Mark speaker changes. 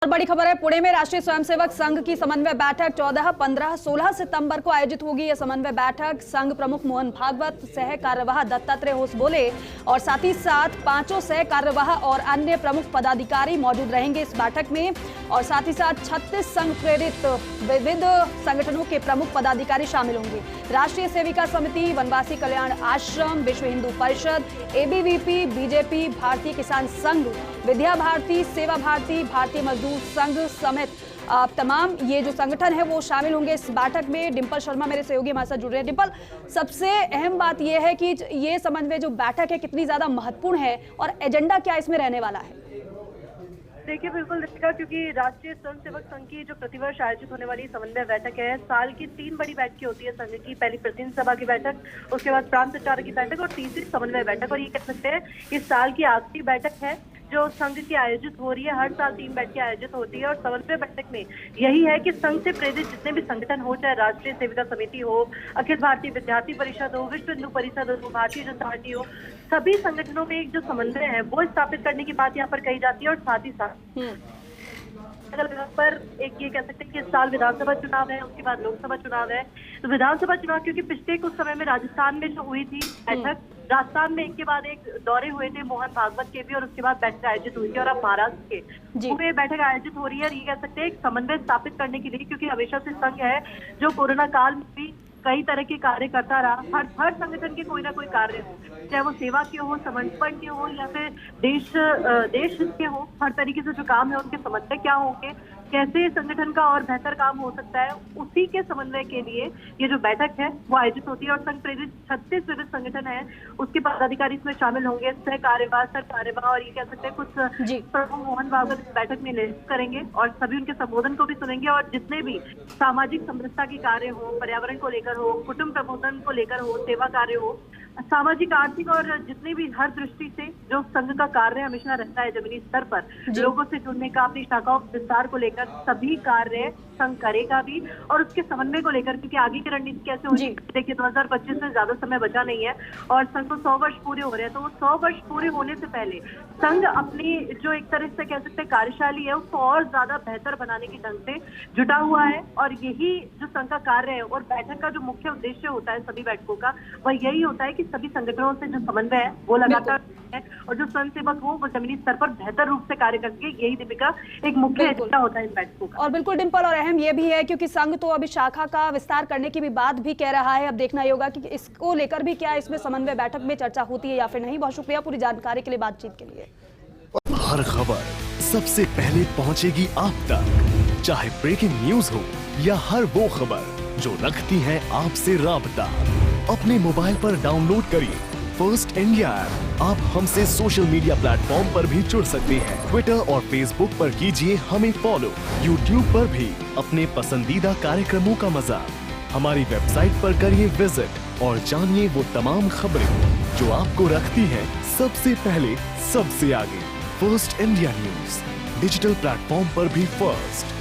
Speaker 1: और बड़ी खबर है, पुणे में राष्ट्रीय स्वयंसेवक संघ की समन्वय बैठक 14, 15, 16 सितंबर को आयोजित होगी। यह समन्वय बैठक संघ प्रमुख मोहन भागवत, सह कार्यवाह दत्तात्रेय होसबोले और साथ ही साथ 5 सह कार्यवाह और अन्य प्रमुख पदाधिकारी मौजूद रहेंगे इस बैठक में। और साथ ही साथ 36 संघ प्रेरित विविध संगठनों के प्रमुख पदाधिकारी शामिल होंगे। राष्ट्रीय सेविका समिति, वनवासी कल्याण आश्रम, विश्व हिंदू परिषद, एबीवीपी, बीजेपी, भारतीय किसान संघ, विद्या भारती, सेवा भारती, भारतीय मजदूर संघ समेत तमाम ये जो संगठन है वो शामिल होंगे इस बैठक में। डिंपल शर्मा मेरे सहयोगी हमारे साथ जुड़ रहे हैं। डिंपल, सबसे अहम बात यह है कि ये समन्वय जो बैठक है कितनी ज्यादा महत्वपूर्ण है और एजेंडा क्या इसमें रहने वाला है?
Speaker 2: देखिए, बिल्कुल दीपिका, क्योंकि राष्ट्रीय स्वयंसेवक संघ की जो प्रतिवर्ष आयोजित होने वाली समन्वय बैठक है, साल की 3 बड़ी बैठकें होती है संघ की। पहली प्रतिनिधि सभा की बैठक, उसके बाद प्रांत प्रचारक की बैठक और तीसरी समन्वय बैठक। और ये कह सकते हैं इस साल की आखिरी बैठक है जो संघ की आयोजित हो रही है। हर साल 3 बैठकें आयोजित होती है और समन्वय बैठक में यही है कि संघ से प्रेरित जितने भी संगठन हो, चाहे राष्ट्रीय सेविका समिति हो, अखिल भारतीय विद्यार्थी परिषद हो, विश्व हिंदू परिषद हो, भारतीय जनता पार्टी हो, सभी संगठनों में एक जो समन्वय है वो स्थापित करने की बात यहाँ पर कही जाती है। और साथ ही साथ पर एक ये कह सकते हैं कि इस साल विधानसभा चुनाव है, उसके बाद लोकसभा चुनाव है। तो विधानसभा चुनाव क्योंकि पिछले कुछ समय में राजस्थान में जो हुई थी बैठक, राजस्थान में एक के बाद एक दौरे हुए थे मोहन भागवत के भी, और उसके बाद बैठक आयोजित हुई थी। और अब महाराष्ट्र के पूरे बैठक आयोजित हो रही है। और ये कह सकते हैं एक समन्वय स्थापित करने के लिए, क्योंकि हमेशा से संघ है जो कोरोना काल में भी कई तरह के कार्य करता रहा। हर संगठन के कोई ना कोई कार्य हो, चाहे वो सेवा के हो, समर्पण के हो, या फिर देश हित के हो, हर तरीके से जो काम है उनके समन्वय क्या होंगे, कैसे संगठन का और बेहतर काम हो सकता है, उसी के समन्वय के लिए ये जो बैठक है वो आयोजित होती है। और संघ प्रेरित 36 विविध संगठन है, उसके पदाधिकारी इसमें शामिल होंगे, सह कार्यवाह, सर कार्यवाह, और ये कह सकते हैं कुछ प्रमुख मोहन भागवत इस बैठक में नेतृत्व करेंगे और सभी उनके संबोधन को भी सुनेंगे। और जितने भी सामाजिक समरसता के कार्य हो, पर्यावरण को लेकर हो, कुटुंब प्रबोधन को लेकर हो, सेवा कार्य हो, सामाजिक, आर्थिक और जितने भी हर दृष्टि से जो संघ का कार्य हमेशा रहता है जमीनी स्तर पर लोगों से जुड़ने का, अपनी शाखाओं विस्तार को लेकर सभी कार्य संघ करेगा भी। और उसके समन्वय को लेकर, क्योंकि आगे की रणनीति कैसे होगी, देखिए 2025 में ज्यादा समय बचा नहीं है और संघ को 100 वर्ष पूरे हो रहे हैं। तो वो 100 वर्ष पूरे होने से पहले संघ अपनी जो एक तरह से कह सकते हैं कार्यशैली है उसको और ज्यादा बेहतर बनाने के ढंग से जुटा हुआ है। और यही जो संघ का कार्य है और बैठक का जो मुख्य उद्देश्य होता है सभी बैठकों का, वह यही होता है कि सभी संगठनों से जो समन्वय है वो लगातार है और जो स्वयंसेवक हो वो जमीनी स्तर पर बेहतर रूप से कार्य करके, यही दीपिका एक मुख्य एजेंडा होता है इन बैठकों का।
Speaker 1: और बिल्कुल डिंपल, और अहम ये भी है क्योंकि संघ तो अभी शाखा का विस्तार करने की भी बात भी कह रहा है। अब देखना ही होगा कि इसको लेकर भी क्या इसमें समन्वय बैठक में चर्चा होती है या फिर नहीं। बहुत शुक्रिया पूरी जानकारी के लिए, बातचीत के लिए।
Speaker 3: हर खबर सबसे पहले पहुंचेगी आप तक, चाहे ब्रेकिंग न्यूज हो या हर वो खबर जो रखती है आपसे राबता। अपने मोबाइल पर डाउनलोड करिए फर्स्ट इंडिया ऐप। आप हमसे सोशल मीडिया प्लेटफॉर्म पर भी जुड़ सकते हैं। ट्विटर और फेसबुक पर कीजिए हमें फॉलो। यूट्यूब पर भी अपने पसंदीदा कार्यक्रमों का मजा। हमारी वेबसाइट पर करिए विजिट और जानिए वो तमाम खबरें जो आपको रखती है सबसे पहले, सबसे आगे। First India news digital platform पर भी फर्स्ट।